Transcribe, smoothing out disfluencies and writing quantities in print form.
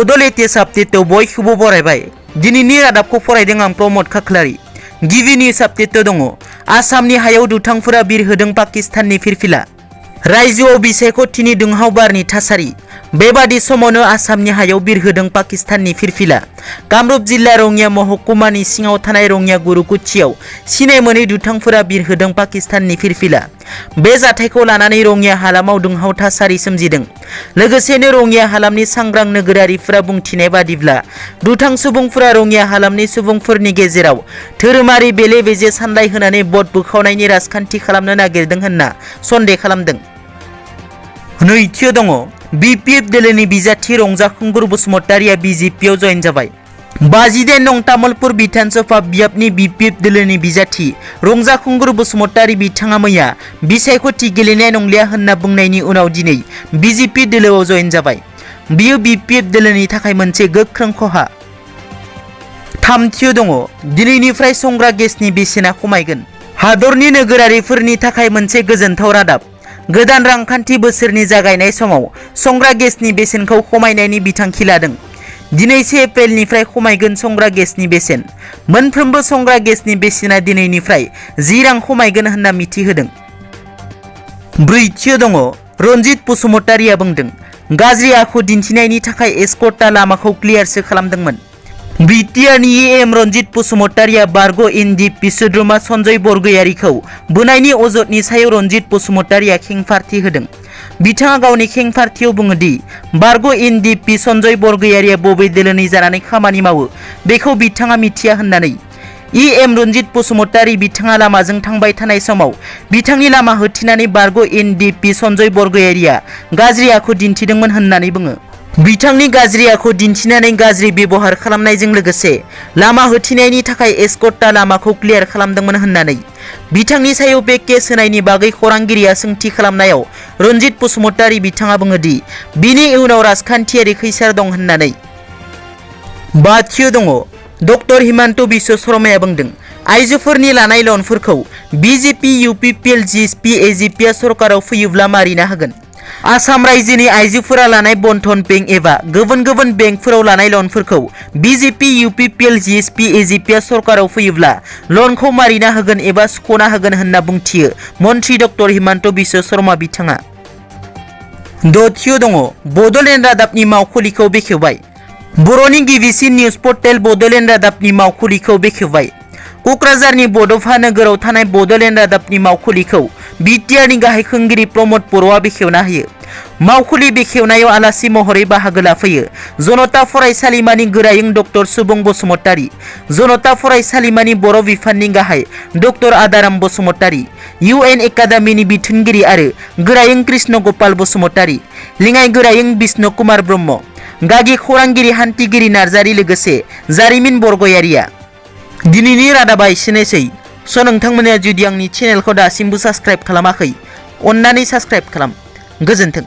बड' लेटेस्ट आपडेटआव बयखौबो बरायबाय। दिनैनि रादाबखौ फरायदों आं प्रमद खाख्लारि। गिबि निउज आपडेटआव दङ आसामनि हायाव दुथांफोरा बिरहोदों पाकिस्ताननि फिरफिला। रायजोआव बिसायख'थिनि दुंहाव बारनि थासारि। बेबादि समावनो आसामनि हायाव बिरहोदों पाकिस्ताननि फिरफिला। कामरुप जिल्ला रङिया महकुमानि सिङाव थानाय रङिया गुरुकुथियाव सिनाय मोनै दुथांफोरा बिरहोदों पाकिस्ताननि फिरफिला। बे जाथायखौ लानानै रङिया हालामाव दुंहाव थासारि सोमजिदों। लोगोसेनो रङिया हालामनि सांग्रां नोगोरारिफोरा बुंथिनाय बादिब्ला दुथां सुबुंफोरा रङिया हालामनि सुबुंफोरनि गेजेराव धोरोमारि बेले बेजे सानदाय होनानै भट बोखावनायनि राजखान्थि खालामनो नागिरदों होनना सन्देह खालामदों। नैथियाव दङ BPF दोलोनि बिजाथि रंजाखुंगुर बसुमतारिया BJPआव जयेन जाबाय। 52 नं तामुलपुर बिधानसभा बियाबनि BPF दोलोनि बिजाथि रंजाखुंगुर बसुमतारि बिथाङा मैया बिसायख'थि गेलेनाय नंलिया होनना बुंनायनि उनाव दिनै BJP दोलोआव जयेन जाबाय। बियो BPF दोलोनि थाखाय मोनसे गोख्रों खहा। थामथियाव दङ दिनैनिफ्राय संग्रा गेसनि बेसेना खमायगोन। हादरनि नोगोरारिफोरनि थाखाय मोनसे गोजोनथाव रादाब। गोदान रांखान्थि बोसोरनि जागायनाय समाव संग्रा गेसनि बेसेनखौ खमायनायनि बिथांखि लादों। दिनै 1 एप्रिलनिफ्राय खमायगोन संग्रा गेसनि बेसेन। मोनफ्रोमबो संग्रा गेसनि बेसेना दिनैनिफ्राय 10 रां खमायगोन होनना मिथिहोदों। ब्रैथियाव दङ रनजित बसुमतारिया बुंदों गाज्रि आखु दिन्थिनायनि थाखाय एस्कर्टआ लामाखौ क्लियारसो खालामदोंमोन। BTRनि EM रनजित बसुमतारिया बारग' NDFB सोद्रोमा सन्जय बरगयारिखौ बुनायनि अजदनि सायाव रनजित बसुमतारिया खेंफारथि होदों। बिथाङा गावनि खेंफारथियाव बुङो दि बारग' NDFB सन्जय बरगयारिया बबे दोलोनि जानानै खामानि मावो बेखौ बिथाङा मिथिया होननानै। EM रनजित बसुमतारि बिथाङा लामाजों थांबाय थानाय समाव बिथांनि लामा होथिनानै बारग' NDFB सन्जय बरगयारिया गाज्रि आखु दिन्थिदोंमोन होननानै बुङो। बिथांनि गाज्रि आखु दिन्थिनानै गाज्रि बेबहार खालामनायजों लोगोसे लामा होथिनायनि थाखाय एस्कर्टआ लामाखौ क्लियार खालामदोंमोन होननानै बिथांनि सायाव बे केस होनायनि बागै खौरांगिरिया सोंथि खालामनायाव रनजित बसुमतारि बिथाङा बुङो दि बिनि इयुनाव राजखान्थियारि खैसार दं होननानै। बाथियाव दङ डक्टर हिमन्त बिश्व शर्माया बुंदों आइजोफोरनि लानाय लनफोरखौ BJP UPPL GSP AGPआ सरकाराव फैयोब्ला मारिना होगोन। आसाम रायजोनि आइजोफोरा लानाय बन्धन बेंक एबा गुबुन गुबुन बेंकफोराव लानाय लनफोरखौ BJP UPPL GSP AGPआ सरकाराव फैयोब्ला लनखौ मारिना होगोन एबा सुख'ना होगोन होनना बुंथियो मन्त्रि डक्टर हिमन्त बिश्व शर्मा बिथाङा। दथियाव दङ बड'लेण्ड रादाबनि मावखुलिखौ बेखेवबाय। बर'नि गिबिसिन निउज पर्टेल बड'लेण्ड रादाबनि मावखुलिखौ बेखेवबाय। क'क्राझारनि बड'फा नोगोराव थानाय बड'लेण्ड रादाबनि मावखुलिखौ BTRनि गाहाय खुंगिरि प्रमद बर'आ बेखेवना होयो। मावखुलि बेखेवनायाव आलासि महरै बाहागो लाफैयो जनता फरायसालिमानि गोरायुं डक्टर सुबुं बसुमतारि, जनता फरायसालिमानि बर' बिफाननि गाहाय डक्टर आदाराम बसुमतारि, UN एकाडेमिनि बिथोनगिरि आरो गोरायुं कृष्ण गपाल बसुमतारि, लेङाइ गोरायुं बिष्णु कुमार ब्रह्म, गागि खौरांगिरि हान्थिगिरि नार्जारि लोगोसे जारिमिन बरगयारिया। दिनैनि रादाबा एसेनोसै। नोंथांमोना जुदि आंनि चेनेलखौ दासिमबो साबस्क्राइब खालामाखै अन्नानै साबस्क्राइब खालाम। गोजोन्थों।